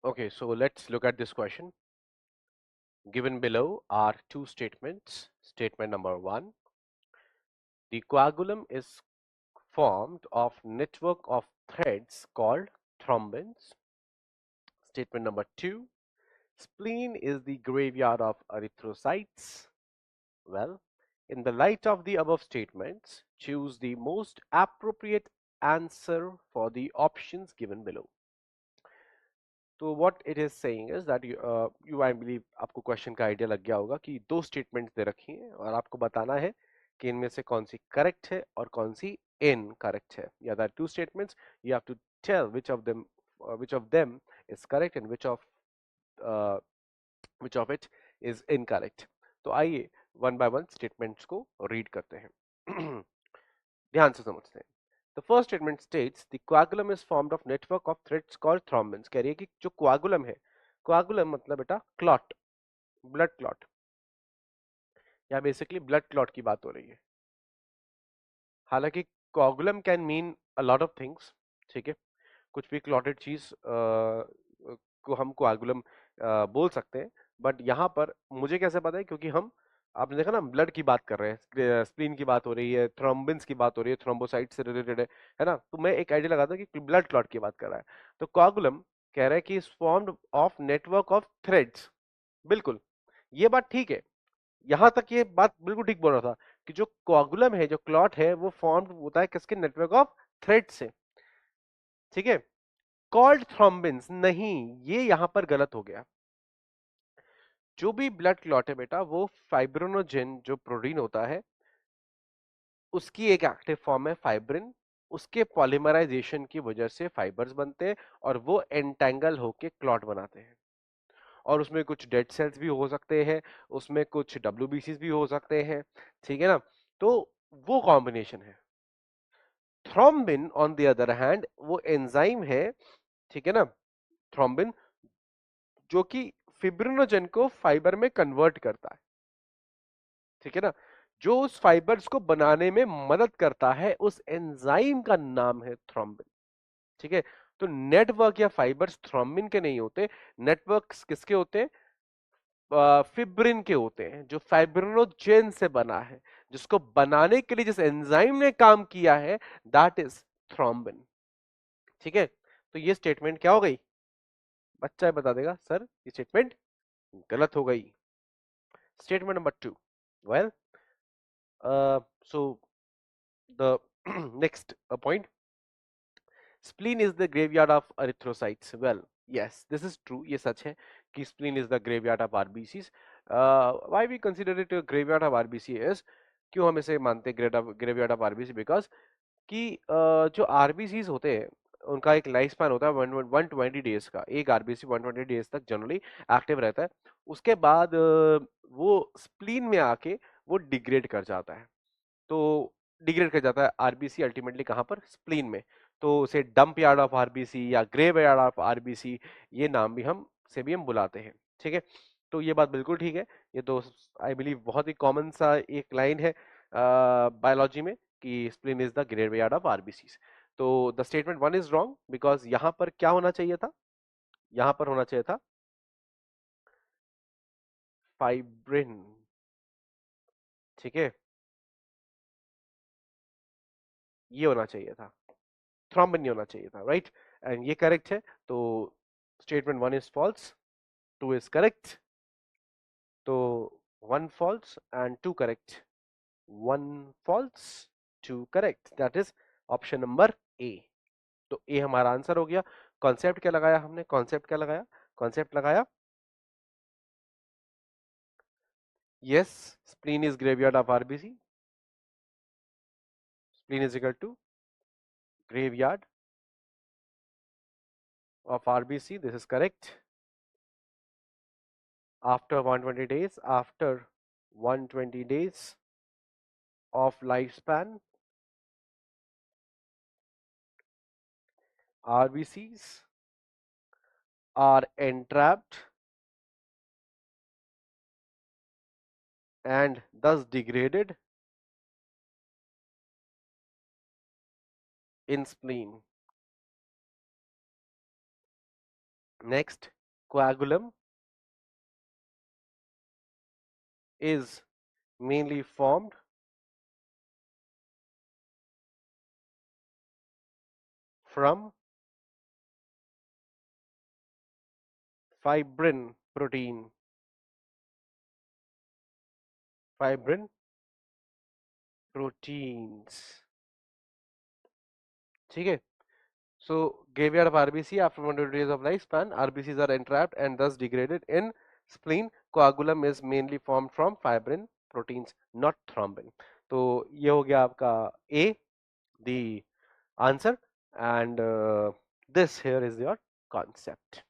Okay, so let's look at this question. Given below are two statements. Statement number one, the coagulum is formed of network of threads called thrombins. Statement number two, spleen is the graveyard of erythrocytes. Well, in the light of the above statements, choose the most appropriate answer for the options given below. तो what it is saying is that you I believe आपको question का idea लग गया होगा कि दो statements दे रखी हैं और आपको बताना है कि इनमें से कौन सी करेक्ट है और कौन सी इनकरेक्ट है. Yeah, there are two statements. You have to tell which of them is correct and uh, which of it is incorrect. तो आइए वन बाय वन स्टेटमेंट्स को रीड करते हैं. ध्यान से समझते हैं. The first statement states the coagulum is formed of network of threads called thrombins. कह रही है कि जो coagulum है, coagulum मतलब बेटा क्लॉट, ब्लड क्लॉट, या बेसिकली ब्लड क्लॉट की बात हो रही है. हालांकि coagulum can mean a lot of things. ठीक है, कुछ भी क्लॉटेड चीज को हम coagulum बोल सकते हैं. बट यहाँ पर मुझे कैसे पता है, क्योंकि हम आपने देखा ना ब्लड की बात कर रहे हैं, स्प्लीन की बात हो रही है, थ्रोम्बिन्स की बात हो रही है, थ्रोम्बोसाइट से रिलेटेड है ना. तो मैं एक आइडिया लगाता हूँ कि ब्लड क्लॉट की बात कर रहा है. तो कोगुलम कह रहा है कि is formed of network of threads. बिल्कुल, ये बात ठीक है. यहां तक ये बात बिल्कुल ठीक बोल रहा था कि जो कोगुलम है, जो क्लॉट है, वो फॉर्म्ड होता है किसके, नेटवर्क ऑफ थ्रेड से. ठीक है, कॉल्ड थ्रोम्बिन्स नहीं, ये यहां पर गलत हो गया. जो भी ब्लड क्लॉट है बेटा, वो फाइब्रोनोजेन जो प्रोटीन होता है, उसकी एक एक्टिव फॉर्म है फाइब्रिन. उसके पॉलीमराइजेशन की वजह से फाइबर्स बनते हैं और वो एंटेंगल होके क्लॉट बनाते हैं. और उसमें कुछ डेड सेल्स भी हो सकते हैं, उसमें कुछ डब्ल्यूबीसीज भी हो सकते हैं. ठीक है ना. तो वो कॉम्बिनेशन है. Thrombin on the other hand वो एंजाइम है. ठीक है ना. थ्रोम्बिन जो कि फिब्रिनोजेन को फाइबर में कन्वर्ट करता है. ठीक है ना. जो उस फाइबर्स को बनाने में मदद करता है, उस एंजाइम का नाम है थ्रोम्बिन. ठीक है. तो नेटवर्क या फाइबर्स थ्रोम्बिन के नहीं होते. नेटवर्क्स किसके होते हैं, फिब्रिन के होते हैं, जो फाइब्रिनोजेन से बना है, जिसको बनाने के लिए जिस एंजाइम ने काम किया है, दैट इज थ्रोम्बिन. ठीक है. तो ये स्टेटमेंट क्या हो गई, बच्चा बता देगा सर ये स्टेटमेंट गलत हो गई. Statement number two. Well, so the next point, spleen is the graveyard of erythrocytes. Well, yes, this is true. ये सच है कि spleen is the graveyard of RBCs. Why we consider it a graveyard of RBC is, क्यों हम इसे मानते हैं graveyard of RBC? Because कि जो RBCs होते हैं, उनका एक लाइफ स्पैन होता है 120 डेज का. एक आरबीसी 120 डेज तक जनरली एक्टिव रहता है. उसके बाद वो स्प्लीन में आके वो डिग्रेड कर जाता है. तो डिग्रेड कर जाता है आरबीसी अल्टीमेटली कहां पर, स्प्लीन में. तो उसे डंप यार्ड ऑफ आरबीसी या ग्रेव यार्ड ऑफ आरबीसी, ये नाम भी हम से भी हम बुलाते हैं. ठीक है. तो ये बात बिल्कुल ठीक है. ये तो आई बिलीव बहुत ही कॉमन सा एक लाइन है बायोलॉजी में कि spleen is the graveyard of RBC. तो the statement one is wrong, because यहां पर क्या होना चाहिए था, यहां पर होना चाहिए था फाइब्रिन. ठीक है, ये होना चाहिए था, थ्रोम्बिन नहीं होना चाहिए था. राइट. एंड ये करेक्ट है. तो statement one is false, two is correct. तो one false and two correct. One false, two correct, that is option number A. तो ए हमारा आंसर हो गया. कॉन्सेप्ट क्या लगाया हमने, कॉन्सेप्ट क्या लगाया, कॉन्सेप्ट लगाया yes, spleen is graveyard of RBC. Spleen is equal to graveyard of RBC. This is correct. After 120 days, after 120 days of lifespan, RBCs are entrapped and thus degraded in spleen. Next, coagulum is mainly formed from fibrin protein. Fibrin proteins. ठीक है. So, graveyard of RBC after 100 days of lifespan, RBCs are entrapped and thus degraded in spleen. Coagulum is mainly formed from fibrin proteins, not thrombin. तो ये हो गया आपका A, the answer, and this here is your concept.